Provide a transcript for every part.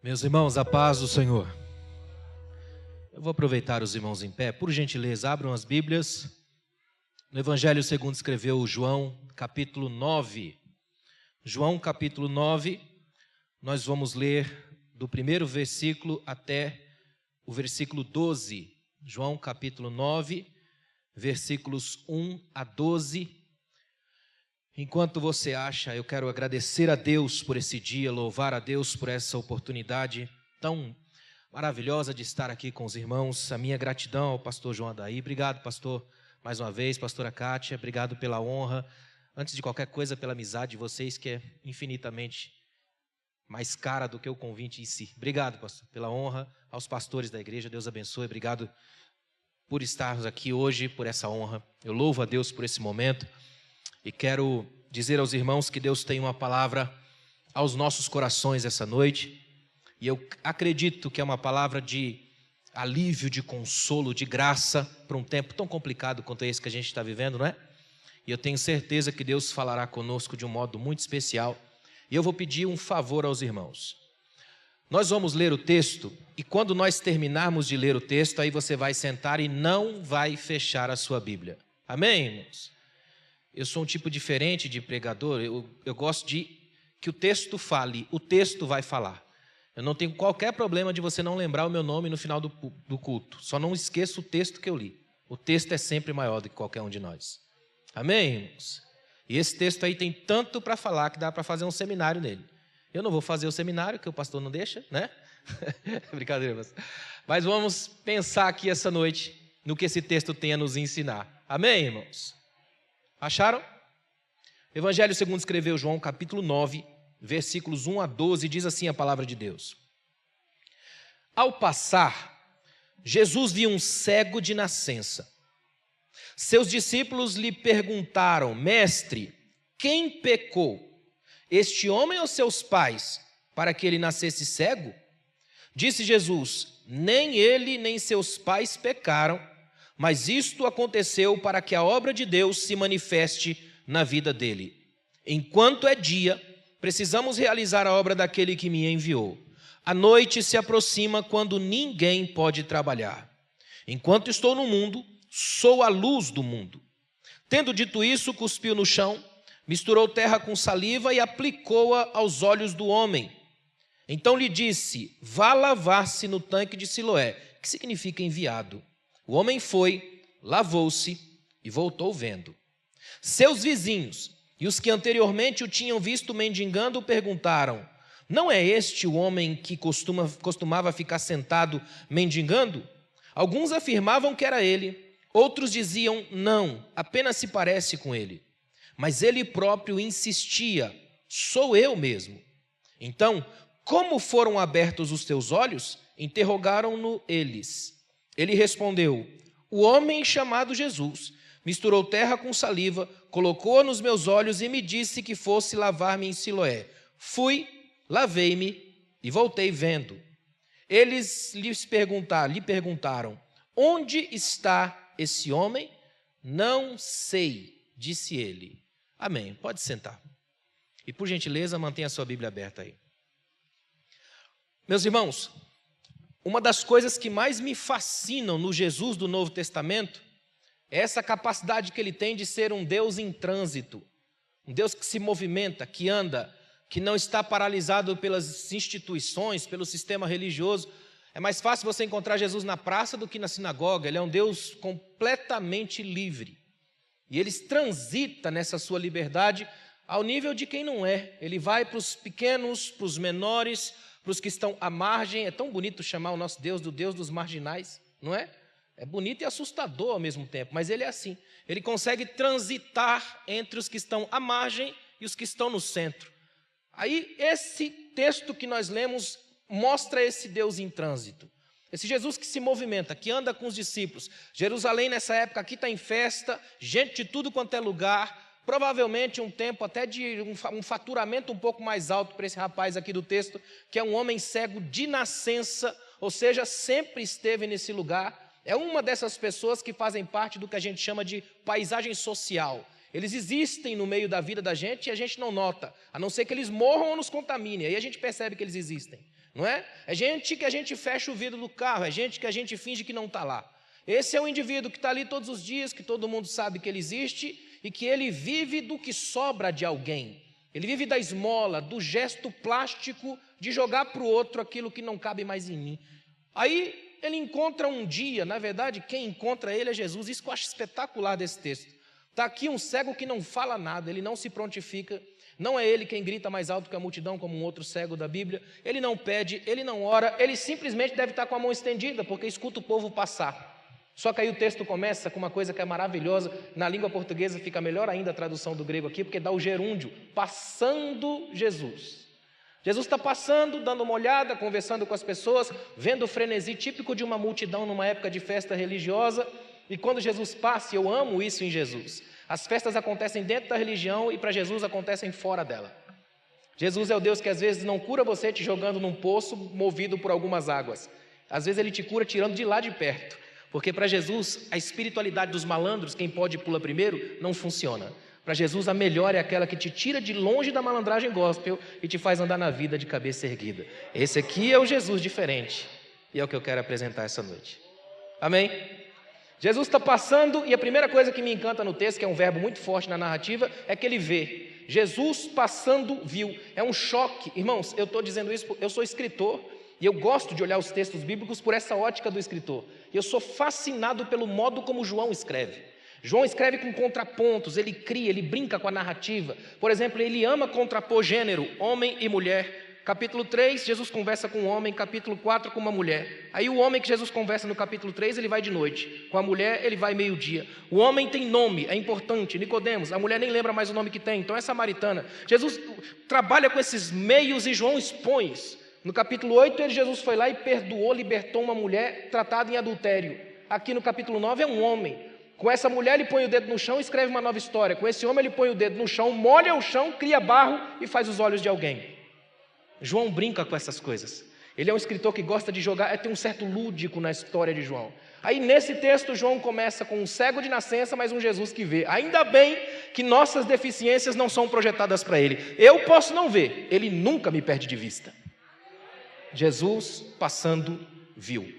Meus irmãos, a paz do Senhor. Eu vou aproveitar os irmãos em pé. Por gentileza, abram as Bíblias. No Evangelho segundo escreveu João, capítulo 9. João, capítulo 9, nós vamos ler do primeiro versículo até o versículo 12. João, capítulo 9, versículos 1 a 12. Enquanto você acha, eu quero agradecer a Deus por esse dia, louvar a Deus por essa oportunidade tão maravilhosa de estar aqui com os irmãos. A minha gratidão ao pastor João Adair. Obrigado, pastor, mais uma vez, pastora Kátia, obrigado pela honra. Antes de qualquer coisa, pela amizade de vocês, que é infinitamente mais cara do que o convite em si. Obrigado, pastor, pela honra. Aos pastores da igreja, Deus abençoe. Obrigado por estarmos aqui hoje, por essa honra. Eu louvo a Deus por esse momento. E quero dizer aos irmãos que Deus tem uma palavra aos nossos corações essa noite. E eu acredito que é uma palavra de alívio, de consolo, de graça para um tempo tão complicado quanto esse que a gente está vivendo, não é? E eu tenho certeza que Deus falará conosco de um modo muito especial. E eu vou pedir um favor aos irmãos. Nós vamos ler o texto e quando nós terminarmos de ler o texto, aí você vai sentar e não vai fechar a sua Bíblia. Amém, irmãos? Eu sou um tipo diferente de pregador, eu gosto de que o texto fale, o texto vai falar. Eu não tenho qualquer problema de você não lembrar o meu nome no final do culto. Só não esqueça o texto que eu li. O texto é sempre maior do que qualquer um de nós. Amém, irmãos? E esse texto aí tem tanto para falar que dá para fazer um seminário nele. Eu não vou fazer o seminário, que o pastor não deixa, né? Brincadeira, irmãos. Mas vamos pensar aqui essa noite no que esse texto tem a nos ensinar. Amém, irmãos? Acharam? Evangelho segundo escreveu João, capítulo 9, versículos 1 a 12, diz assim a palavra de Deus. Ao passar, Jesus viu um cego de nascença. Seus discípulos lhe perguntaram, mestre, quem pecou, este homem ou seus pais, para que ele nascesse cego? Disse Jesus, nem ele nem seus pais pecaram, mas isto aconteceu para que a obra de Deus se manifeste na vida dele. Enquanto é dia, precisamos realizar a obra daquele que me enviou. A noite se aproxima quando ninguém pode trabalhar. Enquanto estou no mundo, sou a luz do mundo. Tendo dito isso, cuspiu no chão, misturou terra com saliva e aplicou-a aos olhos do homem. Então lhe disse, vá lavar-se no tanque de Siloé, que significa enviado. O homem foi, lavou-se e voltou vendo. Seus vizinhos e os que anteriormente o tinham visto mendigando perguntaram, não é este o homem que costumava ficar sentado mendigando? Alguns afirmavam que era ele, outros diziam, não, apenas se parece com ele. Mas ele próprio insistia, sou eu mesmo. Então, como foram abertos os teus olhos? Interrogaram-no eles. Ele respondeu, o homem chamado Jesus misturou terra com saliva, colocou-a nos meus olhos e me disse que fosse lavar-me em Siloé. Fui, lavei-me e voltei vendo. Eles lhe perguntaram, onde está esse homem? Não sei, disse ele. Amém, pode sentar. E por gentileza, mantenha a sua Bíblia aberta aí. Meus irmãos, uma das coisas que mais me fascinam no Jesus do Novo Testamento é essa capacidade que ele tem de ser um Deus em trânsito, um Deus que se movimenta, que anda, que não está paralisado pelas instituições, pelo sistema religioso. É mais fácil você encontrar Jesus na praça do que na sinagoga. Ele é um Deus completamente livre. E ele transita nessa sua liberdade ao nível de quem não é. Ele vai para os pequenos, para os menores, para os que estão à margem. É tão bonito chamar o nosso Deus do Deus dos marginais, não é? É bonito e assustador ao mesmo tempo, mas ele é assim. Ele consegue transitar entre os que estão à margem e os que estão no centro. Aí esse texto que nós lemos mostra esse Deus em trânsito. Esse Jesus que se movimenta, que anda com os discípulos. Jerusalém nessa época aqui está em festa, gente de tudo quanto é lugar. Provavelmente um tempo até de um faturamento um pouco mais alto para esse rapaz aqui do texto, que é um homem cego de nascença, ou seja, sempre esteve nesse lugar. É uma dessas pessoas que fazem parte do que a gente chama de paisagem social. Eles existem no meio da vida da gente e a gente não nota, a não ser que eles morram ou nos contaminem, aí a gente percebe que eles existem. não é? É gente que a gente fecha o vidro do carro, é gente que a gente finge que não está lá. Esse é o indivíduo que está ali todos os dias, que todo mundo sabe que ele existe e que ele vive do que sobra de alguém. Ele vive da esmola, do gesto plástico de jogar para o outro aquilo que não cabe mais em mim. Aí ele encontra um dia, na verdade, quem encontra ele é Jesus. Isso que eu acho espetacular desse texto. Está aqui um cego que não fala nada, ele não se prontifica. Não é ele quem grita mais alto que a multidão, como um outro cego da Bíblia. Ele não pede, ele não ora, ele simplesmente deve estar com a mão estendida, porque escuta o povo passar. Só que aí o texto começa com uma coisa que é maravilhosa. Na língua portuguesa fica melhor ainda a tradução do grego aqui, porque dá o gerúndio, passando Jesus. Jesus está passando, dando uma olhada, conversando com as pessoas, vendo o frenesi típico de uma multidão numa época de festa religiosa. E quando Jesus passa, eu amo isso em Jesus, as festas acontecem dentro da religião e para Jesus acontecem fora dela. Jesus é o Deus que às vezes não cura você te jogando num poço movido por algumas águas. Às vezes Ele te cura tirando de lá de perto. Porque para Jesus, a espiritualidade dos malandros, quem pode pula primeiro, não funciona. Para Jesus, a melhor é aquela que te tira de longe da malandragem gospel e te faz andar na vida de cabeça erguida. Esse aqui é o Jesus diferente. E é o que eu quero apresentar essa noite. Amém? Jesus está passando e a primeira coisa que me encanta no texto, que é um verbo muito forte na narrativa, é que ele vê. Jesus passando viu. É um choque. Irmãos, eu estou dizendo isso, eu sou escritor e eu gosto de olhar os textos bíblicos por essa ótica do escritor. Eu sou fascinado pelo modo como João escreve. João escreve com contrapontos, ele cria, ele brinca com a narrativa. Por exemplo, ele ama contrapor gênero, homem e mulher. Capítulo 3, Jesus conversa com um homem, capítulo 4 com uma mulher. Aí o homem que Jesus conversa no capítulo 3, ele vai de noite. Com a mulher, ele vai meio-dia. O homem tem nome, é importante, Nicodemos. A mulher nem lembra mais o nome que tem, então é samaritana. Jesus trabalha com esses meios e João expõe isso. No capítulo 8, Jesus foi lá e perdoou, libertou uma mulher tratada em adultério. Aqui no capítulo 9 é um homem. Com essa mulher ele põe o dedo no chão e escreve uma nova história. Com esse homem ele põe o dedo no chão, molha o chão, cria barro e faz os olhos de alguém. João brinca com essas coisas. Ele é um escritor que gosta de jogar, tem um certo lúdico na história de João. Aí nesse texto João começa com um cego de nascença, mas um Jesus que vê. Ainda bem que nossas deficiências não são projetadas para ele. Eu posso não ver, ele nunca me perde de vista. Jesus passando viu.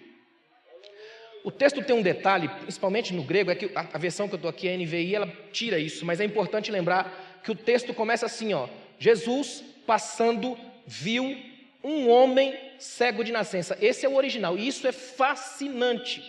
O texto tem um detalhe, principalmente no grego, é que a versão que eu estou aqui, a NVI, ela tira isso, mas é importante lembrar que o texto começa assim, ó, Jesus passando viu um homem cego de nascença. Esse é o original, e isso é fascinante,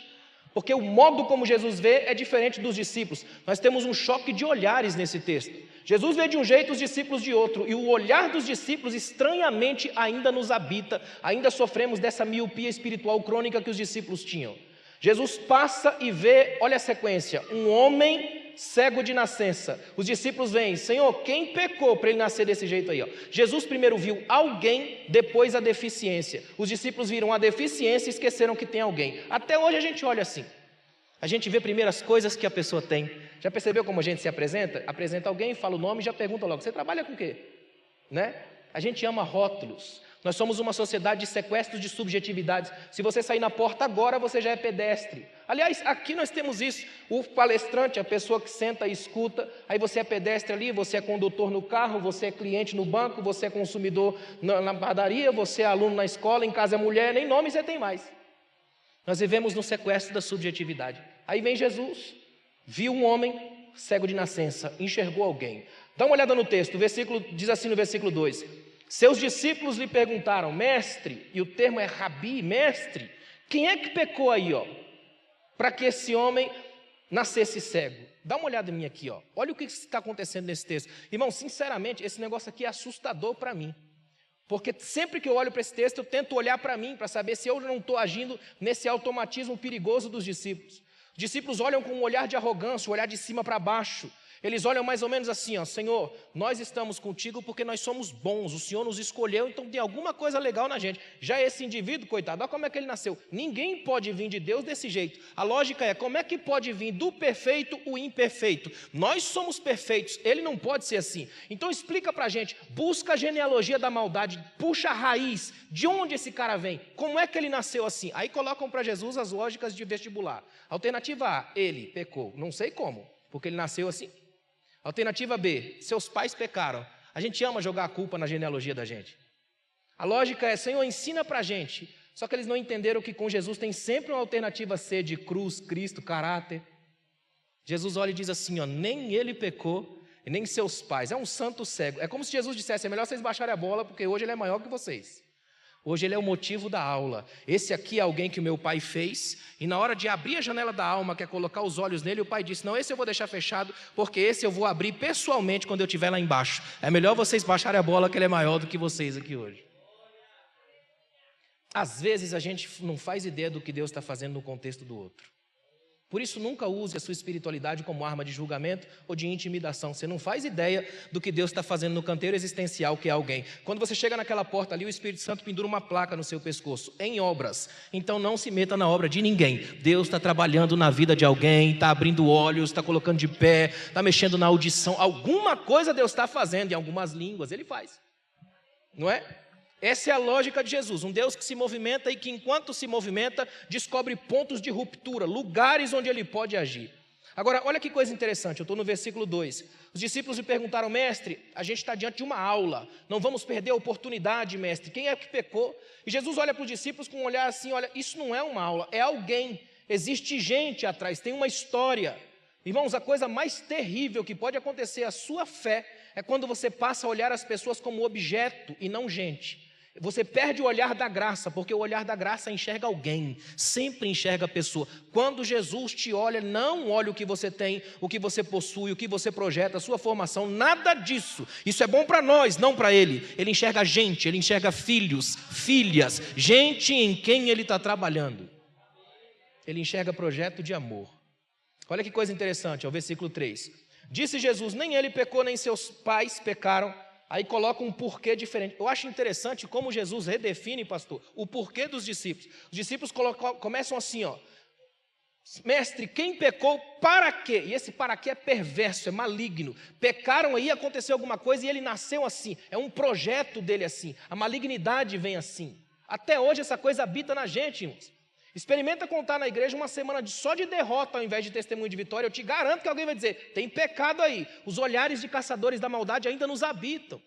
porque o modo como Jesus vê é diferente dos discípulos. Nós temos um choque de olhares nesse texto. Jesus vê de um jeito, os discípulos de outro, e o olhar dos discípulos estranhamente ainda nos habita, ainda sofremos dessa miopia espiritual crônica que os discípulos tinham. Jesus passa e vê, olha a sequência, um homem cego de nascença. Os discípulos vêm, Senhor, quem pecou para ele nascer desse jeito aí? Ó? Jesus primeiro viu alguém, depois a deficiência. Os discípulos viram a deficiência e esqueceram que tem alguém. Até hoje a gente olha assim. A gente vê primeiro as coisas que a pessoa tem. Já percebeu como a gente se apresenta? Apresenta alguém, fala o nome e já pergunta logo, você trabalha com o quê? Né? A gente ama rótulos. Nós somos uma sociedade de sequestros de subjetividades. Se você sair na porta agora, você já é pedestre. Aliás, aqui nós temos isso. O palestrante, a pessoa que senta e escuta, aí você é pedestre ali, você é condutor no carro, você é cliente no banco, você é consumidor na padaria, você é aluno na escola, em casa é mulher, nem nome você tem mais. Nós vivemos no sequestro da subjetividade. Aí vem Jesus, viu um homem cego de nascença, enxergou alguém. Dá uma olhada no texto, o versículo diz assim no versículo 2. Seus discípulos lhe perguntaram, mestre, e o termo é rabi, mestre, quem é que pecou aí, ó, para que esse homem nascesse cego? Dá uma olhada em mim aqui, ó. Olha o que está acontecendo nesse texto. Irmão, sinceramente, esse negócio aqui é assustador para mim. Porque sempre que eu olho para esse texto, eu tento olhar para mim, para saber se eu não estou agindo nesse automatismo perigoso dos discípulos. Os discípulos olham com um olhar de arrogância, um olhar de cima para baixo. Eles olham mais ou menos assim, ó, Senhor, nós estamos contigo porque nós somos bons, o Senhor nos escolheu, então tem alguma coisa legal na gente. Já esse indivíduo, coitado, olha como é que ele nasceu. Ninguém pode vir de Deus desse jeito. A lógica é, como é que pode vir do perfeito o imperfeito? Nós somos perfeitos, ele não pode ser assim. Então explica pra gente, busca a genealogia da maldade, puxa a raiz, de onde esse cara vem? Como é que ele nasceu assim? Aí colocam para Jesus as lógicas de vestibular. Alternativa A, ele pecou, não sei como, porque ele nasceu assim. Alternativa B, seus pais pecaram. A gente ama jogar a culpa na genealogia da gente. A lógica é, Senhor, ensina para a gente. Só que eles não entenderam que com Jesus tem sempre uma alternativa C de cruz, Cristo, caráter. Jesus olha e diz assim, ó, nem ele pecou, e nem seus pais. É um santo cego. É como se Jesus dissesse, é melhor vocês baixarem a bola, porque hoje ele é maior que vocês. Hoje ele é o motivo da aula. Esse aqui é alguém que o meu pai fez, e na hora de abrir a janela da alma, que é colocar os olhos nele, o pai disse, não, esse eu vou deixar fechado, porque esse eu vou abrir pessoalmente quando eu estiver lá embaixo. É melhor vocês baixarem a bola, que ele é maior do que vocês aqui hoje. Às vezes a gente não faz ideia do que Deus está fazendo no contexto do outro. Por isso, nunca use a sua espiritualidade como arma de julgamento ou de intimidação. Você não faz ideia do que Deus está fazendo no canteiro existencial, que é alguém. Quando você chega naquela porta ali, o Espírito Santo pendura uma placa no seu pescoço, em obras. Então não se meta na obra de ninguém. Deus está trabalhando na vida de alguém, está abrindo olhos, está colocando de pé, está mexendo na audição. Alguma coisa Deus está fazendo, em algumas línguas Ele faz. Não é? Essa é a lógica de Jesus, um Deus que se movimenta e que enquanto se movimenta, descobre pontos de ruptura, lugares onde Ele pode agir. Agora, olha que coisa interessante, eu estou no versículo 2. Os discípulos me perguntaram, mestre, a gente está diante de uma aula, não vamos perder a oportunidade, mestre, quem é que pecou? E Jesus olha para os discípulos com um olhar assim, olha, isso não é uma aula, é alguém, existe gente atrás, tem uma história. Irmãos, a coisa mais terrível que pode acontecer à sua fé é quando você passa a olhar as pessoas como objeto e não gente. Você perde o olhar da graça, porque o olhar da graça enxerga alguém, sempre enxerga a pessoa. Quando Jesus te olha, não olha o que você tem, o que você possui, o que você projeta, a sua formação, nada disso. Isso é bom para nós, não para Ele. Ele enxerga gente, Ele enxerga filhos, filhas, gente em quem Ele está trabalhando. Ele enxerga projeto de amor. Olha que coisa interessante, é o versículo 3. Disse Jesus, nem ele pecou, nem seus pais pecaram. Aí coloca um porquê diferente. Eu acho interessante como Jesus redefine, pastor, o porquê dos discípulos. Os discípulos começam assim, ó. Mestre, quem pecou, para quê? E esse para quê é perverso, é maligno. Pecaram aí, aconteceu alguma coisa e ele nasceu assim. É um projeto dele assim. A malignidade vem assim. Até hoje essa coisa habita na gente, irmãos. Experimenta contar na igreja uma semana só de derrota ao invés de testemunho de vitória. Eu te garanto que alguém vai dizer, tem pecado aí. Os olhares de caçadores da maldade ainda nos habitam.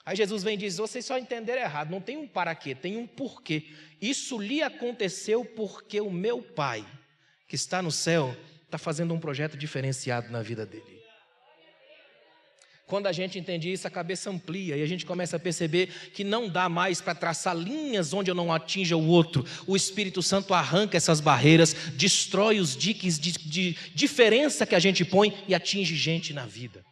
Aí Jesus vem e diz, vocês só entenderam errado, não tem um para quê, tem um porquê. Isso lhe aconteceu porque o meu Pai, que está no céu, está fazendo um projeto diferenciado na vida dele. Quando a gente entende isso, a cabeça amplia e a gente começa a perceber que não dá mais para traçar linhas onde eu não atinja o outro. O Espírito Santo arranca essas barreiras, destrói os diques de diferença que a gente põe e atinge gente na vida.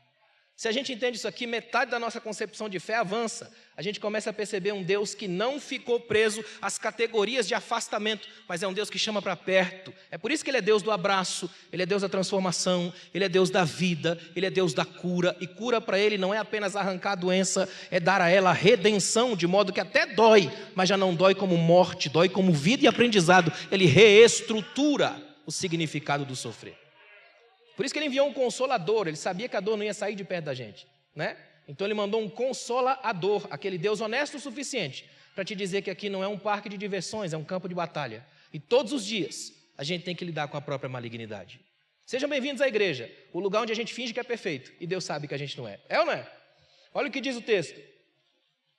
Se a gente entende isso aqui, metade da nossa concepção de fé avança. A gente começa a perceber um Deus que não ficou preso às categorias de afastamento, mas é um Deus que chama para perto. É por isso que Ele é Deus do abraço, Ele é Deus da transformação, Ele é Deus da vida, Ele é Deus da cura. E cura para Ele não é apenas arrancar a doença, é dar a ela a redenção, de modo que até dói, mas já não dói como morte, dói como vida e aprendizado. Ele reestrutura o significado do sofrer. Por isso que Ele enviou um consolador, Ele sabia que a dor não ia sair de perto da gente, né? Então Ele mandou um consolador, aquele Deus honesto o suficiente para te dizer que aqui não é um parque de diversões, é um campo de batalha. E todos os dias a gente tem que lidar com a própria malignidade. Sejam bem-vindos à igreja, o lugar onde a gente finge que é perfeito e Deus sabe que a gente não é. É ou não é? Olha o que diz o texto,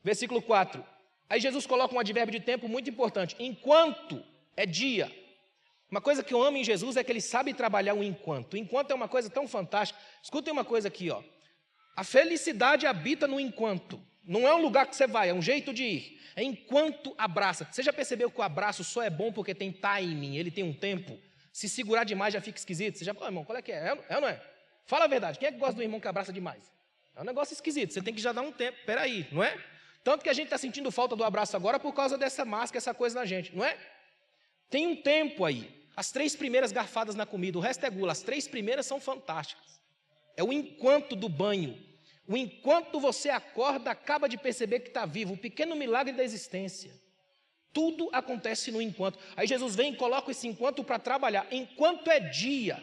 versículo 4. Aí Jesus coloca um advérbio de tempo muito importante, enquanto é dia. Uma coisa que eu amo em Jesus é que Ele sabe trabalhar o enquanto. O enquanto é uma coisa tão fantástica. Escutem uma coisa aqui, ó. A felicidade habita no enquanto. Não é um lugar que você vai, é um jeito de ir. É enquanto abraça. Você já percebeu que o abraço só é bom porque tem timing, ele tem um tempo? Se segurar demais já fica esquisito. Você já fala, irmão, qual é que é? É ou não é? Fala a verdade, quem é que gosta do irmão que abraça demais? É um negócio esquisito, você tem que já dar um tempo. Peraí, não é? Tanto que a gente está sentindo falta do abraço agora por causa dessa máscara, essa coisa na gente, não é? Tem um tempo aí. As 3 primeiras garfadas na comida, o resto é gula. As 3 primeiras são fantásticas. É o enquanto do banho. O enquanto você acorda, acaba de perceber que está vivo. O pequeno milagre da existência. Tudo acontece no enquanto. Aí Jesus vem e coloca esse enquanto para trabalhar. Enquanto é dia,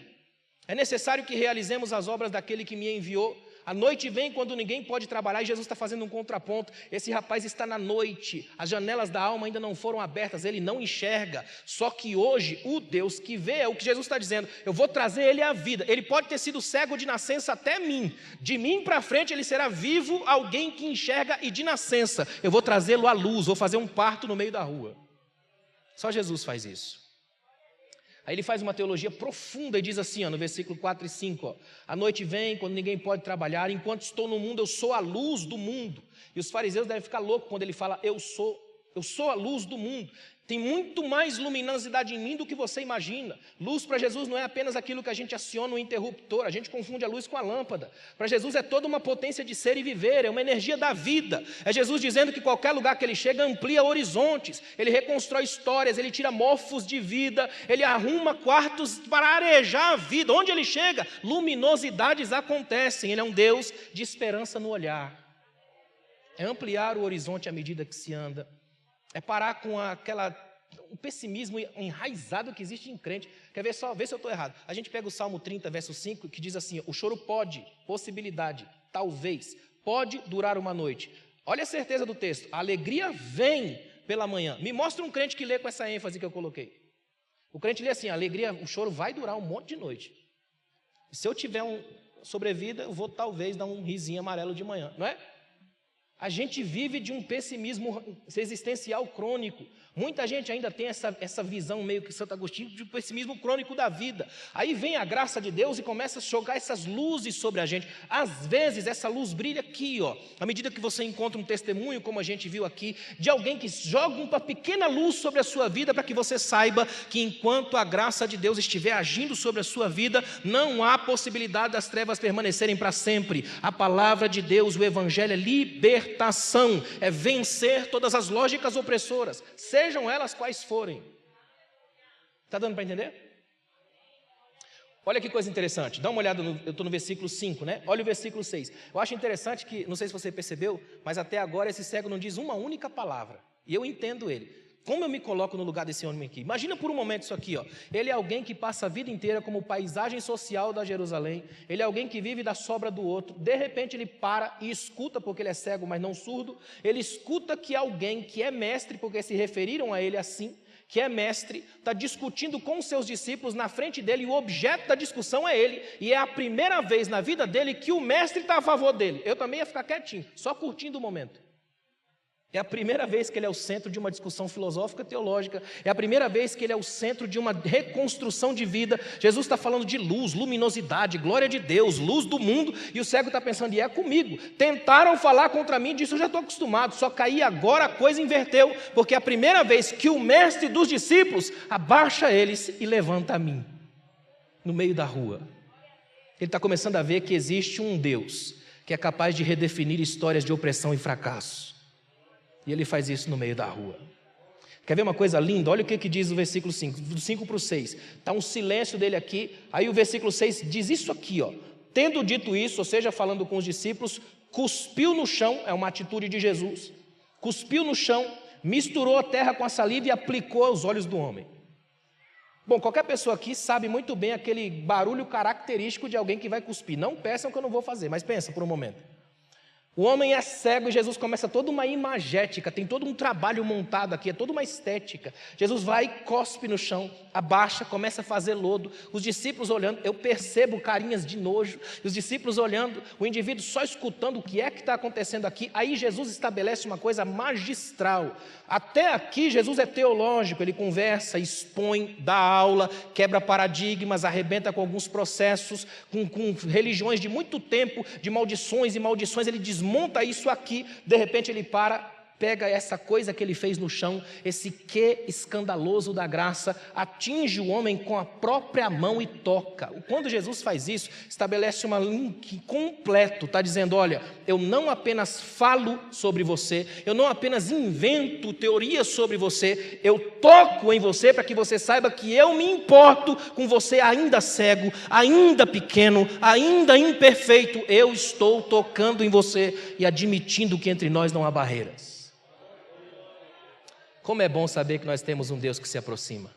é necessário que realizemos as obras daquele que me enviou, A noite vem quando ninguém pode trabalhar e Jesus está fazendo um contraponto. Esse rapaz está na noite, as janelas da alma ainda não foram abertas, ele não enxerga. Só que hoje, o Deus que vê, é o que Jesus está dizendo, eu vou trazer ele à vida. Ele pode ter sido cego de nascença até mim. De mim para frente ele será vivo, alguém que enxerga e de nascença. Eu vou trazê-lo à luz, vou fazer um parto no meio da rua. Só Jesus faz isso. Aí ele faz uma teologia profunda e diz assim, no versículo 4 e 5, a noite vem quando ninguém pode trabalhar, enquanto estou no mundo eu sou a luz do mundo. E os fariseus devem ficar loucos quando ele fala eu sou a luz do mundo. Tem muito mais luminosidade em mim do que você imagina. Luz para Jesus não é apenas aquilo que a gente aciona o interruptor, a gente confunde a luz com a lâmpada. Para Jesus é toda uma potência de ser e viver, é uma energia da vida. É Jesus dizendo que qualquer lugar que ele chega amplia horizontes, ele reconstrói histórias, ele tira mofos de vida, ele arruma quartos para arejar a vida. Onde ele chega, luminosidades acontecem. Ele é um Deus de esperança no olhar. É ampliar o horizonte à medida que se anda. É parar com o pessimismo enraizado que existe em crente. Quer ver só? Vê se eu estou errado. A gente pega o Salmo 30, verso 5, que diz assim, o choro pode, possibilidade, talvez, pode durar uma noite. Olha a certeza do texto. A alegria vem pela manhã. Me mostra um crente que lê com essa ênfase que eu coloquei. O crente lê assim, a alegria, o choro vai durar um monte de noite. Se eu tiver sobrevida, eu vou talvez dar um risinho amarelo de manhã, não é? A gente vive de um pessimismo existencial crônico. Muita gente ainda tem essa visão meio que Santo Agostinho de um pessimismo crônico da vida. Aí vem a graça de Deus e começa a jogar essas luzes sobre a gente. Às vezes essa luz brilha aqui, à medida que você encontra um testemunho, como a gente viu aqui, de alguém que joga uma pequena luz sobre a sua vida para que você saiba que enquanto a graça de Deus estiver agindo sobre a sua vida, não há possibilidade das trevas permanecerem para sempre. A palavra de Deus, o Evangelho é libertação, é vencer todas as lógicas opressoras, sejam elas quais forem. Está dando para entender? Olha que coisa interessante, dá uma olhada, eu estou no versículo 5, né? Olha o versículo 6. Eu acho interessante que, não sei se você percebeu, mas até agora esse cego não diz uma única palavra. E eu entendo ele. Como eu me coloco no lugar desse homem aqui? Imagina por um momento isso aqui, Ele é alguém que passa a vida inteira como paisagem social da Jerusalém. Ele é alguém que vive da sobra do outro. De repente ele para e escuta, porque ele é cego, mas não surdo. Ele escuta que alguém que é mestre, porque se referiram a ele assim, que é mestre, está discutindo com os seus discípulos na frente dele, e o objeto da discussão é ele. E é a primeira vez na vida dele que o mestre está a favor dele. Eu também ia ficar quietinho, só curtindo o momento. É a primeira vez que ele é o centro de uma discussão filosófica teológica. É a primeira vez que ele é o centro de uma reconstrução de vida. Jesus está falando de luz, luminosidade, glória de Deus, luz do mundo. E o cego está pensando, e é comigo. Tentaram falar contra mim, disso eu já estou acostumado. Só caí agora, a coisa inverteu. Porque é a primeira vez que o mestre dos discípulos abaixa eles e levanta a mim. No meio da rua. Ele está começando a ver que existe um Deus que é capaz de redefinir histórias de opressão e fracasso. E ele faz isso no meio da rua. Quer ver uma coisa linda? Olha o que diz o versículo 5, do 5 para o 6. Está um silêncio dele aqui, aí o versículo 6 diz isso aqui, Tendo dito isso, ou seja, falando com os discípulos, cuspiu no chão, é uma atitude de Jesus, cuspiu no chão, misturou a terra com a saliva e aplicou aos olhos do homem. Bom, qualquer pessoa aqui sabe muito bem aquele barulho característico de alguém que vai cuspir. Não peçam que eu não vou fazer, mas pensa por um momento. O homem é cego e Jesus começa toda uma imagética, tem todo um trabalho montado aqui, é toda uma estética. Jesus vai e cospe no chão, abaixa, começa a fazer lodo. Os discípulos olhando, eu percebo carinhas de nojo. Os discípulos olhando, o indivíduo só escutando o que é que está acontecendo aqui. Aí Jesus estabelece uma coisa magistral. Até aqui Jesus é teológico, ele conversa, expõe, dá aula, quebra paradigmas, arrebenta com alguns processos, com religiões de muito tempo, de maldições e maldições, ele desmonta isso aqui, de repente ele pega essa coisa que ele fez no chão, esse quê escandaloso da graça, atinge o homem com a própria mão e toca. Quando Jesus faz isso, estabelece um link completo, está dizendo, olha, eu não apenas falo sobre você, eu não apenas invento teorias sobre você, eu toco em você para que você saiba que eu me importo com você ainda cego, ainda pequeno, ainda imperfeito, eu estou tocando em você e admitindo que entre nós não há barreiras. Como é bom saber que nós temos um Deus que se aproxima.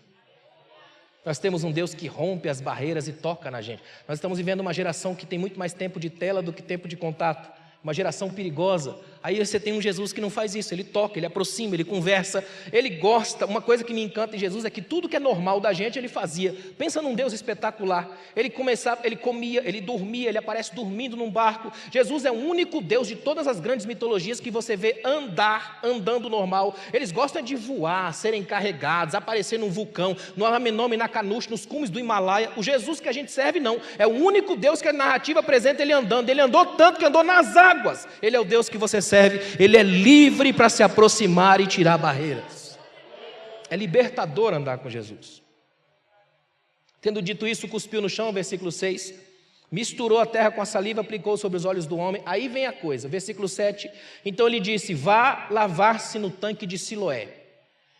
Nós temos um Deus que rompe as barreiras e toca na gente. Nós estamos vivendo uma geração que tem muito mais tempo de tela do que tempo de contato. Uma geração perigosa. Aí você tem um Jesus que não faz isso, ele toca, ele aproxima, ele conversa, ele gosta. Uma coisa que me encanta em Jesus é que tudo que é normal da gente, ele fazia. Pensa num Deus espetacular. Ele comia, ele dormia, ele aparece dormindo num barco. Jesus é o único Deus de todas as grandes mitologias que você vê andando normal. Eles gostam de voar, serem carregados, aparecer num vulcão, no Agamenon, na Canuche, nos cumes do Himalaia. O Jesus que a gente serve não. É o único Deus que a narrativa apresenta ele andando. Ele andou tanto que andou nas águas. Ele é o Deus que você serve. Ele é livre para se aproximar e tirar barreiras. É libertador andar com Jesus. Tendo dito isso, cuspiu no chão, versículo 6, misturou a terra com a saliva, aplicou sobre os olhos do homem. Aí vem a coisa, versículo 7, então ele disse, vá lavar-se no tanque de Siloé.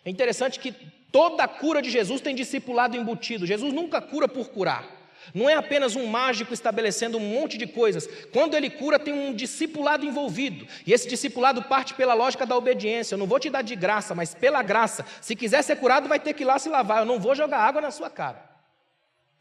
É interessante que toda a cura de Jesus tem discipulado embutido. Jesus nunca cura por curar. Não é apenas um mágico estabelecendo um monte de coisas. Quando ele cura, tem um discipulado envolvido. E esse discipulado parte pela lógica da obediência. Eu não vou te dar de graça, mas pela graça. Se quiser ser curado, vai ter que ir lá se lavar. Eu não vou jogar água na sua cara.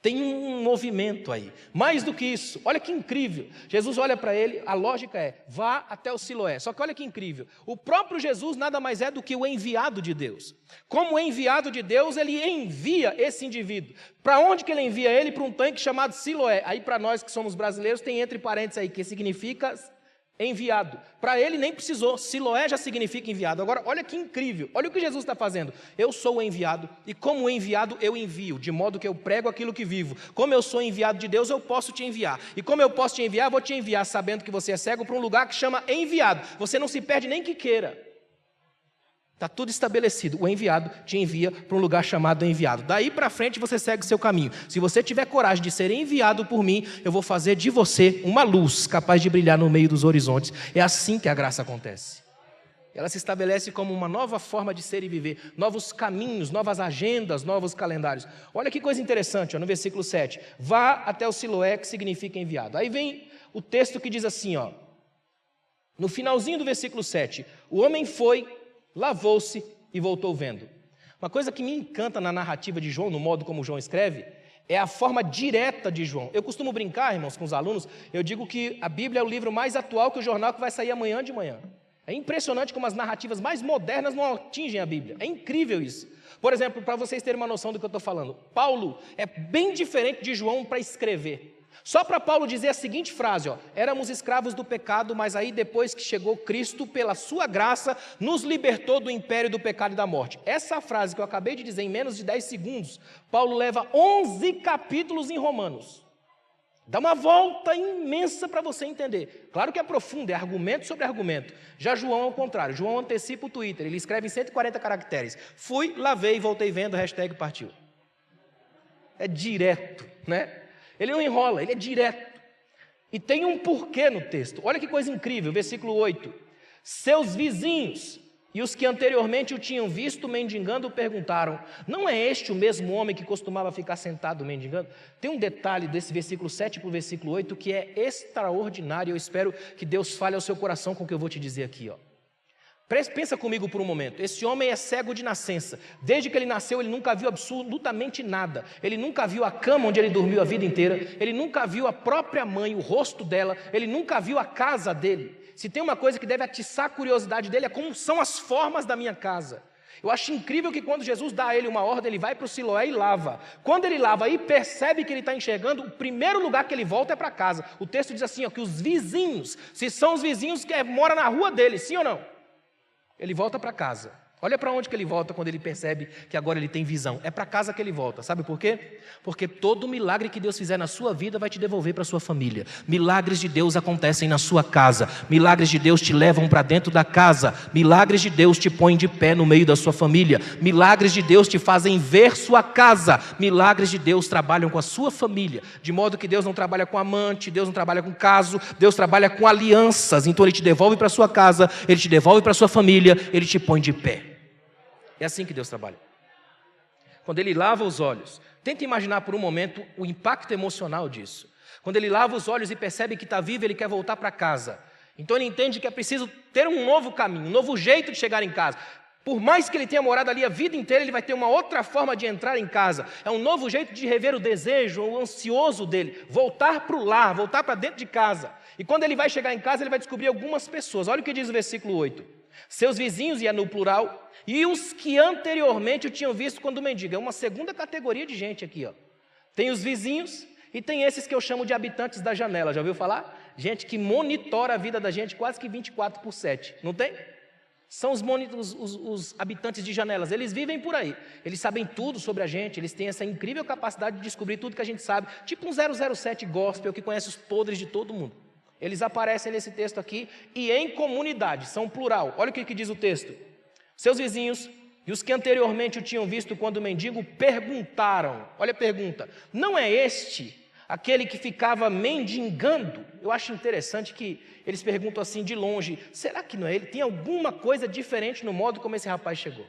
Tem um movimento aí. Mais do que isso, olha que incrível. Jesus olha para ele, a lógica é, vá até o Siloé. Só que olha que incrível. O próprio Jesus nada mais é do que o enviado de Deus. Como enviado de Deus, ele envia esse indivíduo. Para onde que ele envia ele? Para um tanque chamado Siloé. Aí para nós que somos brasileiros, tem entre parênteses aí, que significa enviado. Para ele nem precisou, Siloé já significa enviado. Agora, olha que incrível, olha o que Jesus está fazendo. Eu sou o enviado, e como enviado eu envio, de modo que eu prego aquilo que vivo. Como eu sou enviado de Deus, eu posso te enviar. E como eu posso te enviar, vou te enviar sabendo que você é cego para um lugar que chama enviado. Você não se perde nem que queira. Está tudo estabelecido. O enviado te envia para um lugar chamado enviado. Daí para frente você segue o seu caminho. Se você tiver coragem de ser enviado por mim, eu vou fazer de você uma luz capaz de brilhar no meio dos horizontes. É assim que a graça acontece. Ela se estabelece como uma nova forma de ser e viver. Novos caminhos, novas agendas, novos calendários. Olha que coisa interessante, ó, no versículo 7. Vá até o Siloé, que significa enviado. Aí vem o texto que diz assim, ó, no finalzinho do versículo 7. O homem foi, lavou-se e voltou vendo. Uma coisa que me encanta na narrativa de João, no modo como João escreve, é a forma direta de João. Eu costumo brincar, irmãos, com os alunos, eu digo que a Bíblia é o livro mais atual que o jornal que vai sair amanhã de manhã. É impressionante como as narrativas mais modernas não atingem a Bíblia. É incrível isso. Por exemplo, para vocês terem uma noção do que eu estou falando, Paulo é bem diferente de João para escrever. Só para Paulo dizer a seguinte frase, ó, éramos escravos do pecado, mas aí depois que chegou Cristo, pela sua graça, nos libertou do império do pecado e da morte. Essa frase que eu acabei de dizer em menos de 10 segundos, Paulo leva 11 capítulos em Romanos. Dá uma volta imensa para você entender. Claro que é profundo, é argumento sobre argumento. Já João é o contrário, João antecipa o Twitter, ele escreve em 140 caracteres. Fui, lavei, voltei vendo, hashtag partiu. É direto, né? Ele não enrola, ele é direto. E tem um porquê no texto. Olha que coisa incrível, versículo 8. Seus vizinhos e os que anteriormente o tinham visto mendigando perguntaram, não é este o mesmo homem que costumava ficar sentado mendigando? Tem um detalhe desse versículo 7 para o versículo 8 que é extraordinário. Eu espero que Deus fale ao seu coração com o que eu vou te dizer aqui, ó. Pensa comigo por um momento. Esse homem é cego de nascença. Desde que ele nasceu, ele nunca viu absolutamente nada. Ele nunca viu a cama onde ele dormiu a vida inteira. Ele nunca viu a própria mãe, o rosto dela. Ele nunca viu a casa dele. Se tem uma coisa que deve atiçar a curiosidade dele, é como são as formas da minha casa. Eu acho incrível que quando Jesus dá a ele uma ordem, ele vai para o Siloé e lava. Quando ele lava e percebe que ele está enxergando, o primeiro lugar que ele volta é para casa. O texto diz assim, ó, que os vizinhos, se são os vizinhos que moram na rua dele, sim ou não? Ele volta para casa. Olha para onde que ele volta quando ele percebe que agora ele tem visão. É para casa que ele volta. Sabe por quê? Porque todo milagre que Deus fizer na sua vida vai te devolver para a sua família. Milagres de Deus acontecem na sua casa. Milagres de Deus te levam para dentro da casa. Milagres de Deus te põem de pé no meio da sua família. Milagres de Deus te fazem ver sua casa. Milagres de Deus trabalham com a sua família. De modo que Deus não trabalha com amante, Deus não trabalha com caso, Deus trabalha com alianças. Então Ele te devolve para a sua casa, Ele te devolve para a sua família, Ele te põe de pé. É assim que Deus trabalha. Quando Ele lava os olhos, tenta imaginar por um momento o impacto emocional disso. Quando Ele lava os olhos e percebe que está vivo, Ele quer voltar para casa. Então Ele entende que é preciso ter um novo caminho, um novo jeito de chegar em casa. Por mais que ele tenha morado ali a vida inteira, ele vai ter uma outra forma de entrar em casa. É um novo jeito de rever o desejo, o ansioso dele, voltar para o lar, voltar para dentro de casa. E quando ele vai chegar em casa, ele vai descobrir algumas pessoas. Olha o que diz o versículo 8. Seus vizinhos, e é no plural, e os que anteriormente o tinham visto quando mendigo. É uma segunda categoria de gente aqui, ó. Tem os vizinhos e tem esses que eu chamo de habitantes da janela. Já ouviu falar? Gente que monitora a vida da gente quase que 24/7. Não tem? São os habitantes de janelas, eles vivem por aí, eles sabem tudo sobre a gente, eles têm essa incrível capacidade de descobrir tudo que a gente sabe, tipo um 007 gospel que conhece os podres de todo mundo. Eles aparecem nesse texto aqui e em comunidade, são plural. Olha o que diz o texto. Seus vizinhos e os que anteriormente o tinham visto quando o mendigo perguntaram, olha a pergunta, não é este aquele que ficava mendigando? Eu acho interessante que eles perguntam assim de longe, será que não é ele? Tem alguma coisa diferente no modo como esse rapaz chegou?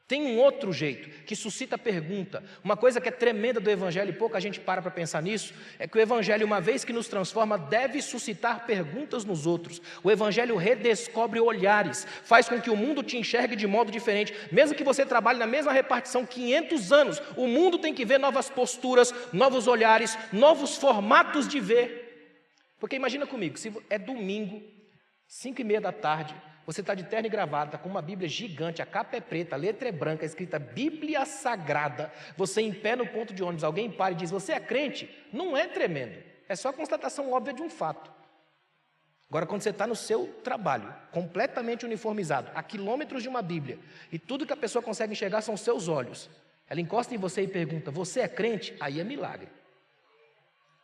Tem um outro jeito que suscita pergunta. Uma coisa que é tremenda do Evangelho, e pouca gente para pensar nisso, é que o Evangelho, uma vez que nos transforma, deve suscitar perguntas nos outros. O Evangelho redescobre olhares, faz com que o mundo te enxergue de modo diferente. Mesmo que você trabalhe na mesma repartição 500 anos, o mundo tem que ver novas posturas, novos olhares, novos formatos de ver. Porque imagina comigo, se é domingo, 5:30 da tarde, você está de terno e gravata, com uma Bíblia gigante, a capa é preta, a letra é branca, escrita Bíblia Sagrada, você em pé no ponto de ônibus, alguém para e diz, você é crente? Não é tremendo, é só a constatação óbvia de um fato. Agora, quando você está no seu trabalho, completamente uniformizado, a quilômetros de uma Bíblia, e tudo que a pessoa consegue enxergar são os seus olhos, ela encosta em você e pergunta, você é crente? Aí é milagre.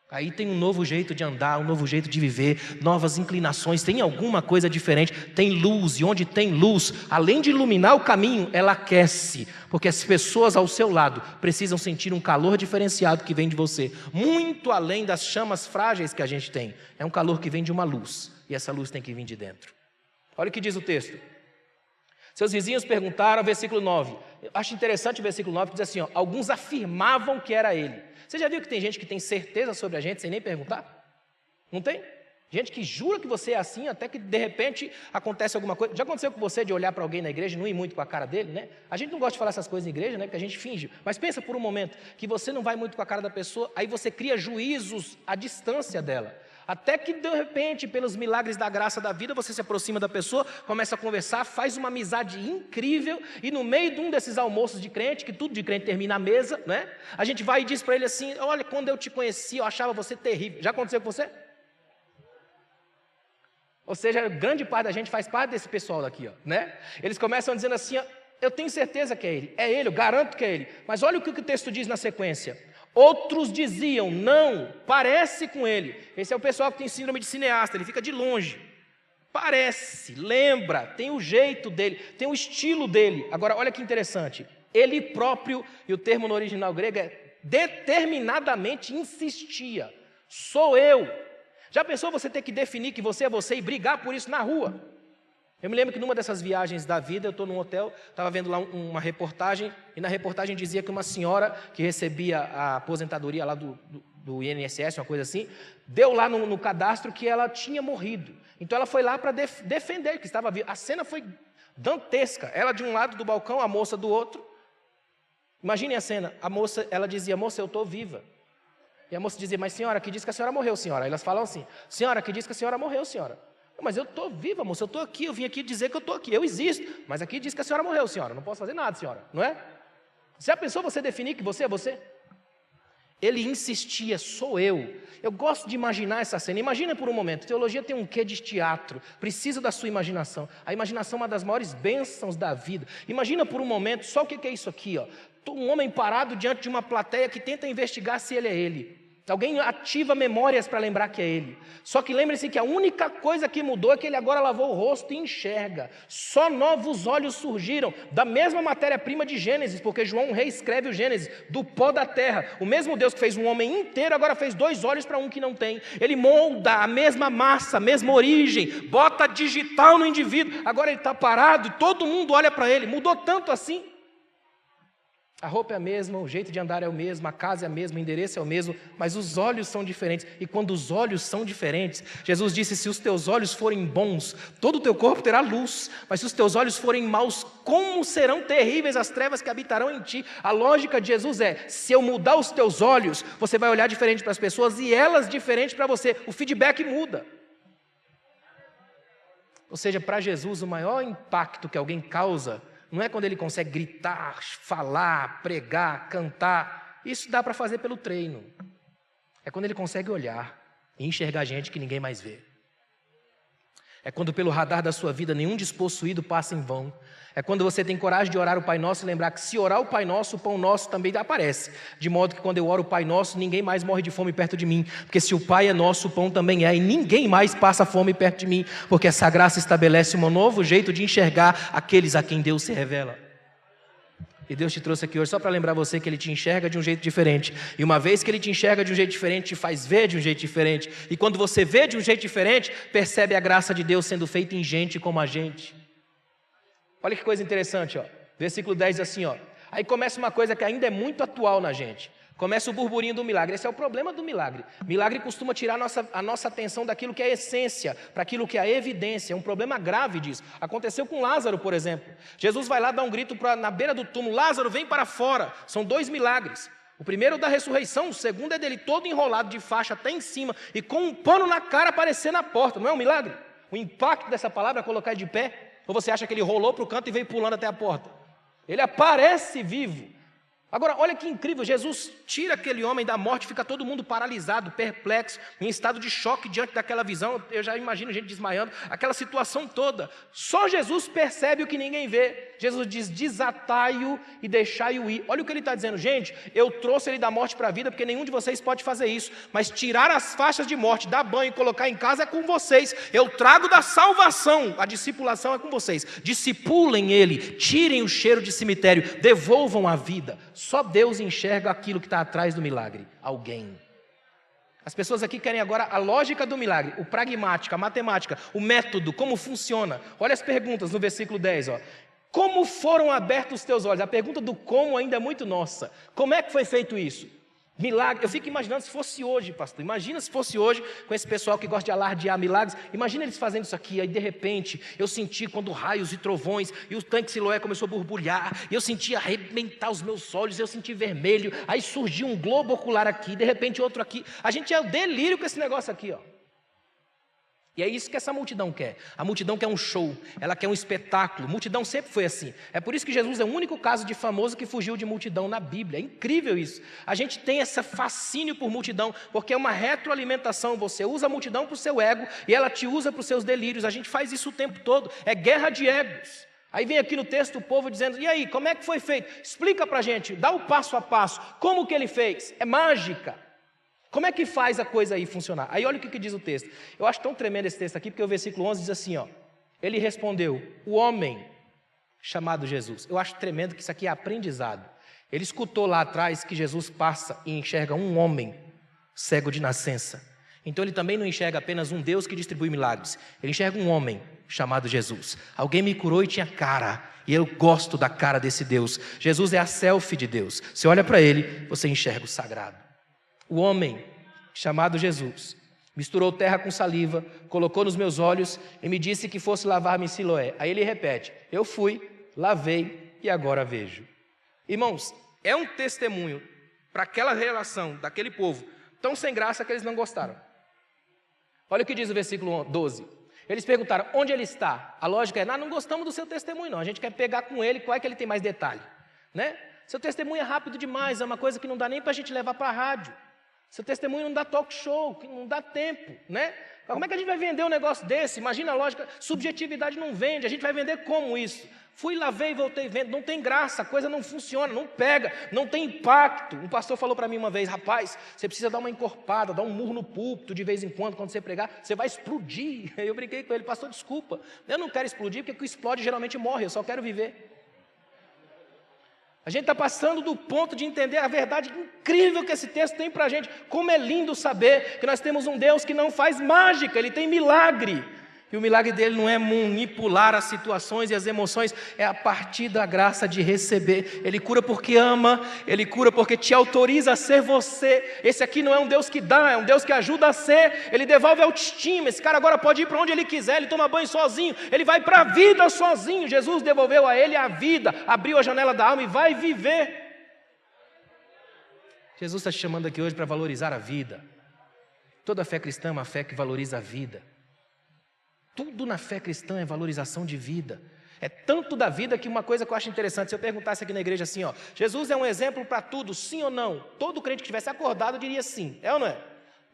Aí tem um novo jeito de andar, um novo jeito de viver, novas inclinações, tem alguma coisa diferente, tem luz, e onde tem luz, além de iluminar o caminho, ela aquece, porque as pessoas ao seu lado precisam sentir um calor diferenciado que vem de você, muito além das chamas frágeis que a gente tem, é um calor que vem de uma luz, e essa luz tem que vir de dentro. Olha o que diz o texto. Seus vizinhos perguntaram, versículo 9, eu acho interessante o versículo 9, que diz assim, ó, alguns afirmavam que era ele. Você já viu que tem gente que tem certeza sobre a gente sem nem perguntar? Não tem? Gente que jura que você é assim, até que de repente acontece alguma coisa. Já aconteceu com você de olhar para alguém na igreja e não ir muito com a cara dele, né? A gente não gosta de falar essas coisas na igreja, né? Porque a gente finge. Mas pensa por um momento que você não vai muito com a cara da pessoa, aí você cria juízos à distância dela. Até que de repente, pelos milagres da graça da vida, você se aproxima da pessoa, começa a conversar, faz uma amizade incrível, e no meio de um desses almoços de crente, que tudo de crente termina à mesa, né? A gente vai e diz para ele assim, olha, quando eu te conheci, eu achava você terrível. Já aconteceu com você? Ou seja, grande parte da gente faz parte desse pessoal daqui, ó, né? Eles começam dizendo assim, ó, eu tenho certeza que é ele, eu garanto que é ele. Mas olha o que o texto diz na sequência. Outros diziam, não, parece com ele. Esse é o pessoal que tem síndrome de cineasta, ele fica de longe. Parece, lembra, tem o jeito dele, tem o estilo dele. Agora, olha que interessante. Ele próprio, e o termo no original grego é determinadamente insistia. Sou eu. Já pensou você ter que definir que você é você e brigar por isso na rua? Eu me lembro que numa dessas viagens da vida, eu estou num hotel, estava vendo lá uma reportagem, e na reportagem dizia que uma senhora que recebia a aposentadoria lá do INSS, uma coisa assim, deu lá no cadastro que ela tinha morrido. Então ela foi lá para defender, que estava viva. A cena foi dantesca, ela de um lado do balcão, a moça do outro. Imagine a cena, a moça, ela dizia, moça, eu estou viva. E a moça dizia, mas senhora, que diz que a senhora morreu, senhora? Aí elas falam assim, senhora, que diz que a senhora morreu, senhora? Mas eu estou viva, moça, eu estou aqui, eu vim aqui dizer que eu estou aqui, eu existo, mas aqui diz que a senhora morreu, senhora, não posso fazer nada, senhora, não é? Já pensou você definir que você é você? Ele insistia, sou eu. Eu gosto de imaginar essa cena, imagina por um momento, teologia tem um quê de teatro, precisa da sua imaginação, a imaginação é uma das maiores bênçãos da vida. Imagina por um momento, só o que é isso aqui, ó? Um homem parado diante de uma plateia que tenta investigar se ele é ele. Alguém ativa memórias para lembrar que é ele. Só que lembre-se que a única coisa que mudou é que ele agora lavou o rosto e enxerga. Só novos olhos surgiram da mesma matéria-prima de Gênesis, porque João reescreve o Gênesis, do pó da terra. O mesmo Deus que fez um homem inteiro, agora fez 2 olhos para um que não tem. Ele molda a mesma massa, a mesma origem, bota digital no indivíduo. Agora ele está parado e todo mundo olha para ele. Mudou tanto assim. A roupa é a mesma, o jeito de andar é o mesmo, a casa é a mesma, o endereço é o mesmo, mas os olhos são diferentes. E quando os olhos são diferentes, Jesus disse, se os teus olhos forem bons, todo o teu corpo terá luz. Mas se os teus olhos forem maus, como serão terríveis as trevas que habitarão em ti? A lógica de Jesus é, se eu mudar os teus olhos, você vai olhar diferente para as pessoas e elas diferente para você. O feedback muda. Ou seja, para Jesus, o maior impacto que alguém causa não é quando ele consegue gritar, falar, pregar, cantar. Isso dá para fazer pelo treino. É quando ele consegue olhar e enxergar gente que ninguém mais vê. É quando pelo radar da sua vida nenhum despossuído passa em vão. É quando você tem coragem de orar o Pai Nosso e lembrar que se orar o Pai Nosso, o pão nosso também aparece. De modo que quando eu oro o Pai Nosso, ninguém mais morre de fome perto de mim. Porque se o Pai é nosso, o pão também é. E ninguém mais passa fome perto de mim. Porque essa graça estabelece um novo jeito de enxergar aqueles a quem Deus se revela. E Deus te trouxe aqui hoje só para lembrar você que Ele te enxerga de um jeito diferente. E uma vez que Ele te enxerga de um jeito diferente, te faz ver de um jeito diferente. E quando você vê de um jeito diferente, percebe a graça de Deus sendo feita em gente como a gente. Olha que coisa interessante, ó. Versículo 10 diz assim, ó. Aí começa uma coisa que ainda é muito atual na gente. Começa o burburinho do milagre. Esse é o problema do milagre. Milagre costuma tirar a nossa atenção daquilo que é a essência, para aquilo que é a evidência. É um problema grave disso. Aconteceu com Lázaro, por exemplo. Jesus vai lá dar um grito na beira do túmulo. Lázaro, vem para fora. São 2 milagres. O primeiro da ressurreição, o segundo é dele todo enrolado de faixa até em cima e com um pano na cara aparecer na porta. Não é um milagre? O impacto dessa palavra é colocar de pé. Ou você acha que ele rolou para o canto e veio pulando até a porta? Ele aparece vivo. Agora, olha que incrível, Jesus tira aquele homem da morte, fica todo mundo paralisado, perplexo, em estado de choque diante daquela visão. Eu já imagino gente desmaiando, aquela situação toda. Só Jesus percebe o que ninguém vê. Jesus diz, desatai-o e deixai-o ir. Olha o que ele está dizendo, gente, eu trouxe ele da morte para a vida, porque nenhum de vocês pode fazer isso, mas tirar as faixas de morte, dar banho e colocar em casa é com vocês. Eu trago da salvação, a discipulação é com vocês. Discipulem ele, tirem o cheiro de cemitério, devolvam a vida. Só Deus enxerga aquilo que está atrás do milagre, alguém. As pessoas aqui querem agora a lógica do milagre, o pragmático, a matemática, o método, como funciona. Olha as perguntas no versículo 10, ó. Como foram abertos os teus olhos? A pergunta do como ainda é muito nossa. Como é que foi feito isso? Milagre, eu fico imaginando se fosse hoje, pastor. Imagina se fosse hoje, com esse pessoal que gosta de alardear milagres. Imagina eles fazendo isso aqui, aí de repente eu senti quando raios e trovões, e o tanque Siloé começou a borbulhar, e eu senti arrebentar os meus olhos, eu senti vermelho, aí surgiu um globo ocular aqui, de repente outro aqui. A gente é o delírio com esse negócio aqui, ó. E é isso que essa multidão quer. A multidão quer um show, ela quer um espetáculo. Multidão sempre foi assim. É por isso que Jesus é o único caso de famoso que fugiu de multidão na Bíblia. É incrível isso. A gente tem esse fascínio por multidão, porque é uma retroalimentação. Você usa a multidão para o seu ego e ela te usa para os seus delírios. A gente faz isso o tempo todo. É guerra de egos. Aí vem aqui no texto o povo dizendo, e aí, como é que foi feito? Explica para a gente, dá o passo a passo. Como que ele fez? É mágica. Como é que faz a coisa aí funcionar? Aí olha o que diz o texto. Eu acho tão tremendo esse texto aqui, porque o versículo 11 diz assim, ó. Ele respondeu, o homem chamado Jesus. Eu acho tremendo que isso aqui é aprendizado. Ele escutou lá atrás que Jesus passa e enxerga um homem cego de nascença. Então ele também não enxerga apenas um Deus que distribui milagres. Ele enxerga um homem chamado Jesus. Alguém me curou e tinha cara. E eu gosto da cara desse Deus. Jesus é a selfie de Deus. Você olha para ele, você enxerga o sagrado. O homem, chamado Jesus, misturou terra com saliva, colocou nos meus olhos e me disse que fosse lavar-me em Siloé. Aí ele repete, eu fui, lavei e agora vejo. Irmãos, é um testemunho para aquela relação daquele povo, tão sem graça que eles não gostaram. Olha o que diz o versículo 12. Eles perguntaram, onde ele está? A lógica é, não gostamos do seu testemunho não, a gente quer pegar com ele, qual é que ele tem mais detalhe, né? Seu testemunho é rápido demais, é uma coisa que não dá nem para a gente levar para a rádio. Seu testemunho não dá talk show, não dá tempo, né? Como é que a gente vai vender um negócio desse? Imagina a lógica, subjetividade não vende, a gente vai vender como isso? Fui, lavei, voltei, vendo, não tem graça, a coisa não funciona, não pega, não tem impacto. Um pastor falou para mim uma vez, rapaz, você precisa dar uma encorpada, dar um murro no púlpito de vez em quando você pregar, você vai explodir. Eu brinquei com ele, pastor, desculpa, eu não quero explodir, porque o que explode geralmente morre, eu só quero viver. A gente está passando do ponto de entender a verdade incrível que esse texto tem para a gente. Como é lindo saber que nós temos um Deus que não faz mágica, Ele tem milagre. E o milagre dele não é manipular as situações e as emoções, é a partir da graça de receber. Ele cura porque ama, ele cura porque te autoriza a ser você. Esse aqui não é um Deus que dá, é um Deus que ajuda a ser. Ele devolve a autoestima. Esse cara agora pode ir para onde ele quiser, ele toma banho sozinho, ele vai para a vida sozinho. Jesus devolveu a ele a vida, abriu a janela da alma e vai viver. Jesus está te chamando aqui hoje para valorizar a vida. Toda fé cristã é uma fé que valoriza a vida. Tudo na fé cristã é valorização de vida. É tanto da vida que uma coisa que eu acho interessante, se eu perguntasse aqui na igreja assim, ó, Jesus é um exemplo para tudo, sim ou não? Todo crente que tivesse acordado diria sim, é ou não é?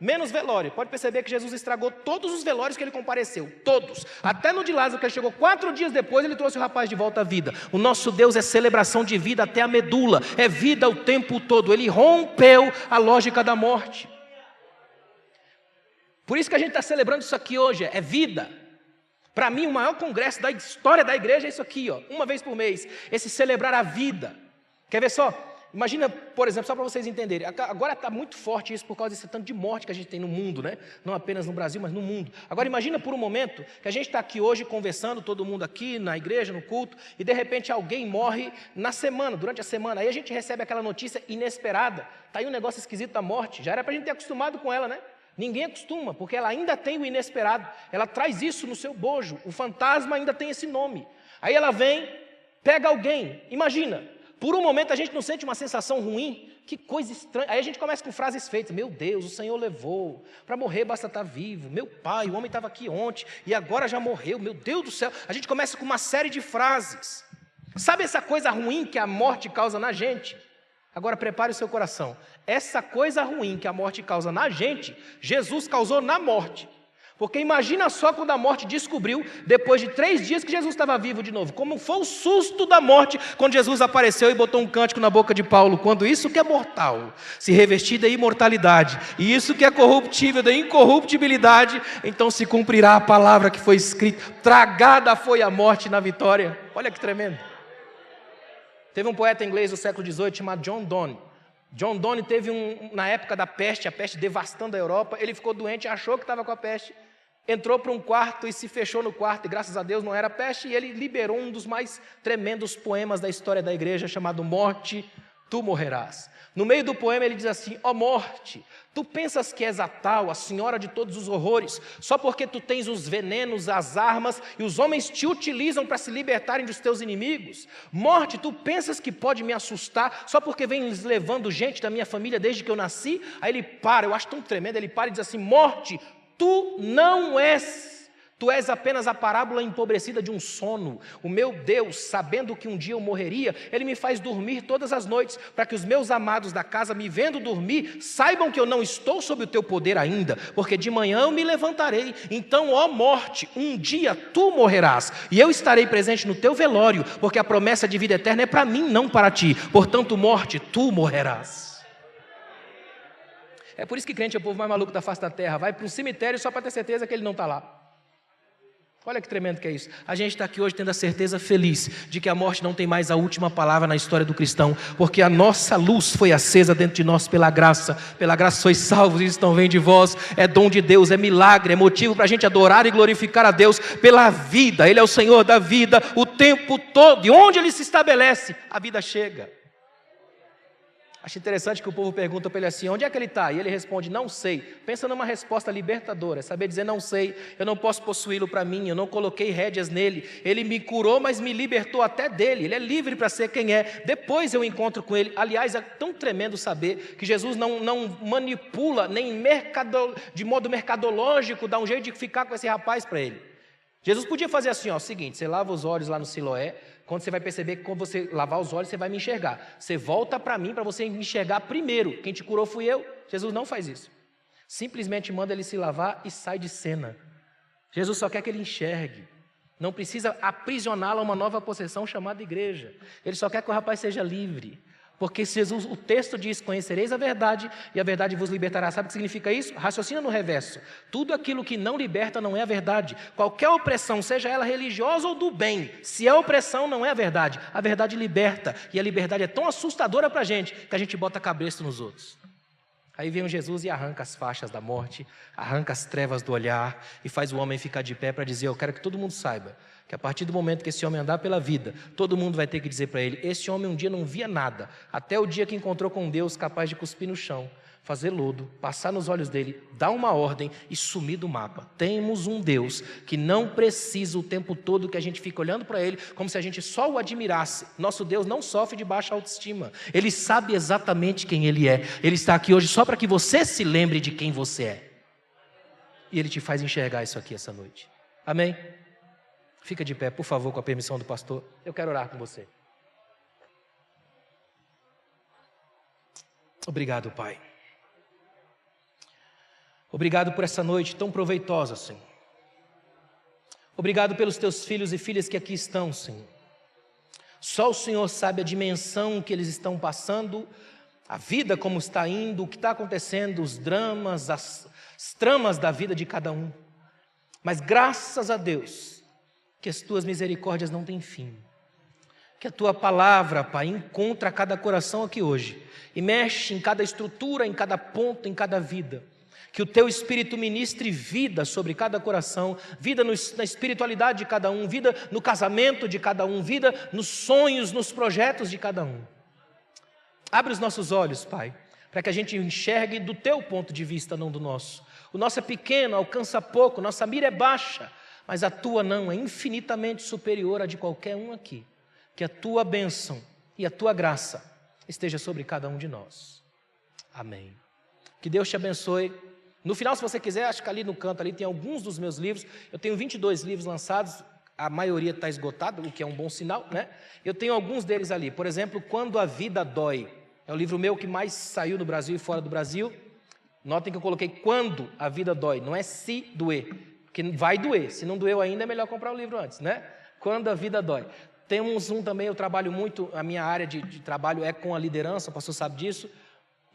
Menos velório. Pode perceber que Jesus estragou todos os velórios que ele compareceu, todos. Até no de Lázaro, que ele chegou 4 dias depois, ele trouxe o rapaz de volta à vida. O nosso Deus é celebração de vida até a medula, é vida o tempo todo. Ele rompeu a lógica da morte. Por isso que a gente está celebrando isso aqui hoje, é vida. Para mim, o maior congresso da história da igreja é isso aqui, ó, uma vez por mês, esse celebrar a vida. Quer ver só? Imagina, por exemplo, só para vocês entenderem, agora está muito forte isso por causa desse tanto de morte que a gente tem no mundo, né? Não apenas no Brasil, mas no mundo. Agora imagina por um momento que a gente está aqui hoje conversando, todo mundo aqui na igreja, no culto, e de repente alguém morre na semana, durante a semana. Aí a gente recebe aquela notícia inesperada. Está aí um negócio esquisito da morte, já era para a gente ter acostumado com ela, né? Ninguém acostuma, porque ela ainda tem o inesperado, ela traz isso no seu bojo, o fantasma ainda tem esse nome. Aí ela vem, pega alguém, imagina, por um momento a gente não sente uma sensação ruim, que coisa estranha, aí a gente começa com frases feitas, meu Deus, o Senhor levou, para morrer basta estar vivo, meu pai, o homem estava aqui ontem, e agora já morreu, meu Deus do céu, a gente começa com uma série de frases, sabe essa coisa ruim que a morte causa na gente? Agora prepare o seu coração, essa coisa ruim que a morte causa na gente, Jesus causou na morte, porque imagina só quando a morte descobriu, depois de 3 dias que Jesus estava vivo de novo, como foi o susto da morte, quando Jesus apareceu e botou um cântico na boca de Paulo, quando isso que é mortal, se revestir da imortalidade, e isso que é corruptível, da incorruptibilidade, então se cumprirá a palavra que foi escrita, tragada foi a morte na vitória. Olha que tremendo. Teve um poeta inglês do século XVIII chamado John Donne. John Donne teve na época da peste, a peste devastando a Europa, ele ficou doente, achou que estava com a peste, entrou para um quarto e se fechou no quarto, e graças a Deus não era peste, e ele liberou um dos mais tremendos poemas da história da igreja, chamado Morte, Tu Morrerás. No meio do poema ele diz assim, ó morte, tu pensas que és a tal, a senhora de todos os horrores, só porque tu tens os venenos, as armas, e os homens te utilizam para se libertarem dos teus inimigos? Morte, tu pensas que pode me assustar, só porque vens levando gente da minha família desde que eu nasci? Aí ele para, eu acho tão tremendo, ele para e diz assim, morte, tu não és, tu és apenas a parábola empobrecida de um sono. O meu Deus, sabendo que um dia eu morreria, Ele me faz dormir todas as noites, para que os meus amados da casa, me vendo dormir, saibam que eu não estou sob o teu poder ainda, porque de manhã eu me levantarei. Então, ó morte, um dia tu morrerás, e eu estarei presente no teu velório, porque a promessa de vida eterna é para mim, não para ti. Portanto, morte, tu morrerás. É por isso que crente é o povo mais maluco da face da terra, vai para um cemitério só para ter certeza que ele não está lá. Olha que tremendo que é isso. A gente está aqui hoje tendo a certeza feliz de que a morte não tem mais a última palavra na história do cristão, porque a nossa luz foi acesa dentro de nós pela graça sois salvos, isso não vem de vós, é dom de Deus, é milagre, é motivo para a gente adorar e glorificar a Deus pela vida. Ele é o Senhor da vida o tempo todo, e onde Ele se estabelece, a vida chega. Acho interessante que o povo pergunta para ele assim, onde é que ele está? E ele responde, não sei. Pensa numa resposta libertadora, saber dizer não sei, eu não posso possuí-lo para mim, eu não coloquei rédeas nele, ele me curou, mas me libertou até dele, ele é livre para ser quem é, depois eu encontro com ele. Aliás, é tão tremendo saber que Jesus não manipula, nem de modo mercadológico, dá um jeito de ficar com esse rapaz para ele. Jesus podia fazer assim, ó, o seguinte, você lava os olhos lá no Siloé, quando você vai perceber que quando você lavar os olhos, você vai me enxergar. Você volta para mim para você me enxergar primeiro. Quem te curou fui eu. Jesus não faz isso. Simplesmente manda ele se lavar e sai de cena. Jesus só quer que ele enxergue. Não precisa aprisioná-lo a uma nova possessão chamada igreja. Ele só quer que o rapaz seja livre. Porque Jesus, o texto diz, conhecereis a verdade e a verdade vos libertará. Sabe o que significa isso? Raciocina no reverso. Tudo aquilo que não liberta não é a verdade. Qualquer opressão, seja ela religiosa ou do bem, se é opressão, não é a verdade. A verdade liberta. E a liberdade é tão assustadora para a gente, que a gente bota cabresto nos outros. Aí vem o Jesus e arranca as faixas da morte, arranca as trevas do olhar e faz o homem ficar de pé para dizer: eu quero que todo mundo saiba que a partir do momento que esse homem andar pela vida, todo mundo vai ter que dizer para ele: esse homem um dia não via nada, até o dia que encontrou com Deus capaz de cuspir no chão, fazer lodo, passar nos olhos dele, dar uma ordem e sumir do mapa. Temos um Deus que não precisa o tempo todo que a gente fica olhando para ele como se a gente só o admirasse. Nosso Deus não sofre de baixa autoestima. Ele sabe exatamente quem ele é. Ele está aqui hoje só para que você se lembre de quem você é. E ele te faz enxergar isso aqui essa noite. Amém? Fica de pé, por favor, com a permissão do pastor. Eu quero orar com você. Obrigado, Pai. Obrigado por essa noite tão proveitosa, Senhor. Obrigado pelos teus filhos e filhas que aqui estão, Senhor. Só o Senhor sabe a dimensão que eles estão passando, a vida como está indo, o que está acontecendo, os dramas, as tramas da vida de cada um. Mas graças a Deus, que as tuas misericórdias não têm fim. Que a tua palavra, Pai, encontra cada coração aqui hoje e mexe em cada estrutura, em cada ponto, em cada vida. Que o teu Espírito ministre vida sobre cada coração, vida na espiritualidade de cada um, vida no casamento de cada um, vida nos sonhos, nos projetos de cada um. Abre os nossos olhos, Pai, para que a gente enxergue do teu ponto de vista, não do nosso. O nosso é pequeno, alcança pouco, nossa mira é baixa, mas a tua não, é infinitamente superior à de qualquer um aqui. Que a tua bênção e a tua graça esteja sobre cada um de nós. Amém. Que Deus te abençoe. No final, se você quiser, acho que ali no canto ali tem alguns dos meus livros. Eu tenho 22 livros lançados, a maioria está esgotada, o que é um bom sinal, né? Eu tenho alguns deles ali. Por exemplo, Quando a Vida Dói. É o livro meu que mais saiu no Brasil e fora do Brasil. Notem que eu coloquei Quando a Vida Dói, não é se doer, porque vai doer. Se não doeu ainda, é melhor comprar o livro antes, né? Quando a Vida Dói. Temos um também, eu trabalho muito, a minha área de trabalho é com a liderança, o pastor sabe disso.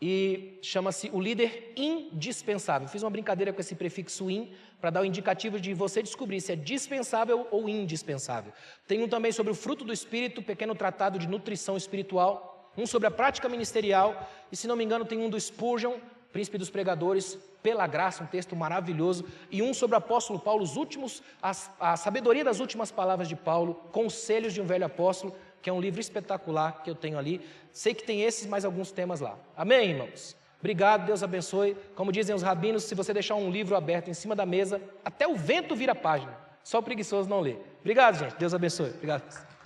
E chama-se O Líder Indispensável. Fiz uma brincadeira com esse prefixo in, para dar o indicativo de você descobrir se é dispensável ou indispensável. Tem um também sobre o fruto do Espírito, pequeno tratado de nutrição espiritual. Um sobre a prática ministerial. E se não me engano tem um do Spurgeon, príncipe dos pregadores, pela graça, um texto maravilhoso. E um sobre o apóstolo Paulo, a sabedoria das últimas palavras de Paulo, conselhos de um velho apóstolo, que é um livro espetacular que eu tenho ali. Sei que tem esses mais alguns temas lá. Amém, irmãos? Obrigado, Deus abençoe. Como dizem os rabinos, se você deixar um livro aberto em cima da mesa, até o vento vira a página. Só o preguiçoso não lê. Obrigado, gente. Deus abençoe. Obrigado.